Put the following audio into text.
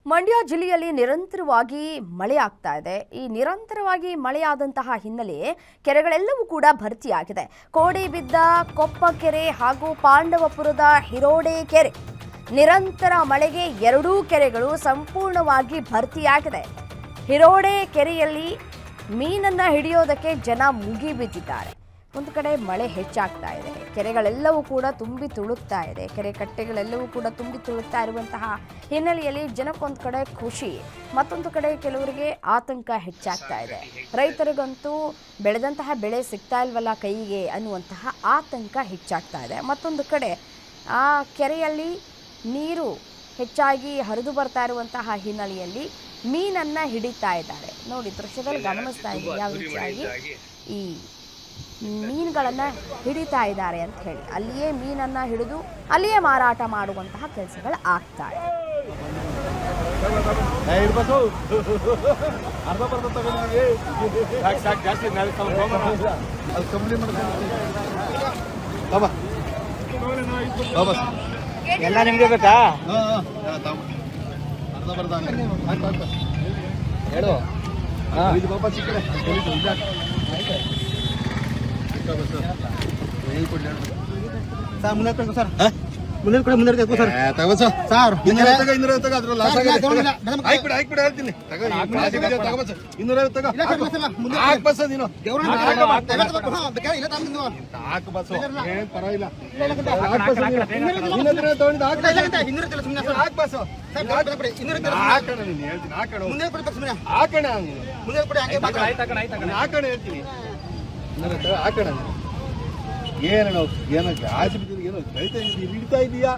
ಮಂಡ್ಯ ಜಿಲ್ಲೆಯಲ್ಲಿ ನಿರಂತರವಾಗಿ ಮಳೆ ಆಗ್ತಾ ಇದೆ. ಈ ನಿರಂತರವಾಗಿ ಮಳೆಯಾದಂತಹ ಹಿನ್ನೆಲೆ ಕೆರೆಗಳೆಲ್ಲವೂ ಕೂಡ ಭರ್ತಿಯಾಗಿದೆ. ಕೋಡಿ ಬಿದ್ದ ಕೊಪ್ಪ ಕೆರೆ ಹಾಗೂ ಪಾಂಡವಪುರದ ಹಿರೋಡೆ ಕೆರೆ ನಿರಂತರ ಮಳೆಗೆ ಎರಡೂ ಕೆರೆಗಳು ಸಂಪೂರ್ಣವಾಗಿ ಭರ್ತಿಯಾಗಿದೆ. ಹಿರೋಡೆ ಕೆರೆಯಲ್ಲಿ ಮೀನನ್ನ ಹಿಡಿಯೋದಕ್ಕೆ ಜನ ಮುಗಿಬಿದ್ದಿದ್ದಾರೆ. ಒಂದು ಕಡೆ ಮಳೆ ಹೆಚ್ಚಾಗ್ತಾ ಇದೆ, ಕೆರೆಗಳೆಲ್ಲವೂ ಕೂಡ ತುಂಬಿ ತುಳುಕ್ತಾ ಇದೆ, ಕೆರೆ ಕಟ್ಟೆಗಳೆಲ್ಲವೂ ಕೂಡ ತುಂಬಿ ತುಳುಕ್ತಾ ಇರುವಂತಹ ಹಿನ್ನೆಲೆಯಲ್ಲಿ ಜನಕ್ಕೊಂದು ಕಡೆ ಖುಷಿ, ಮತ್ತೊಂದು ಕಡೆ ಕೆಲವರಿಗೆ ಆತಂಕ ಹೆಚ್ಚಾಗ್ತಾ ಇದೆ. ರೈತರಿಗಂತೂ ಬೆಳೆದಂತಹ ಬೆಳೆ ಸಿಗ್ತಾ ಇಲ್ವಲ್ಲ ಕೈಗೆ ಅನ್ನುವಂತಹ ಆತಂಕ ಹೆಚ್ಚಾಗ್ತಾ ಇದೆ. ಮತ್ತೊಂದು ಕಡೆ ಆ ಕೆರೆಯಲ್ಲಿ ನೀರು ಹೆಚ್ಚಾಗಿ ಹರಿದು ಬರ್ತಾ ಇರುವಂತಹ ಹಿನ್ನೆಲೆಯಲ್ಲಿ ಮೀನನ್ನ ಹಿಡಿತಾ ಇದ್ದಾರೆ. ನೋಡಿ, ದೃಶ್ಯದಲ್ಲಿ ಗಮನಿಸ್ತಾ ಇದ್ದೀವಿ ಯಾವ ರೀತಿಯಾಗಿ ಈ ಮೀನುಗಳನ್ನು ಹಿಡಿತಾ ಇದ್ದಾರೆ ಅಂತ ಹೇಳಿ. ಅಲ್ಲಿಯೇ ಮೀನನ್ನು ಹಿಡಿದು ಅಲ್ಲಿಯೇ ಮಾರಾಟ ಮಾಡುವಂತಹ ಕೆಲಸಗಳು ಆಗ್ತಾ ಇದೆ. ಎಲ್ಲ ನಿಮ್ಗೆ ಬೇಕಾ? ಹೇಳು. ಸರ್ ಮುಂದೆ ಸರ್ ಮುಂದೆ ಕೂಡ ಮುಂದೆ ಸರ್ ತಗೋ ಸರ್ ಸರ್ ಹೇಳ್ತೀನಿ ಏನೋ ಏನಕ್ಕೆ ಆಸೆ ಬಿದ್ದಿದ್ದು ಏನೋ ಕಳಿತಾ ಹಿಡಿತಾ ಇದೀಯಾ?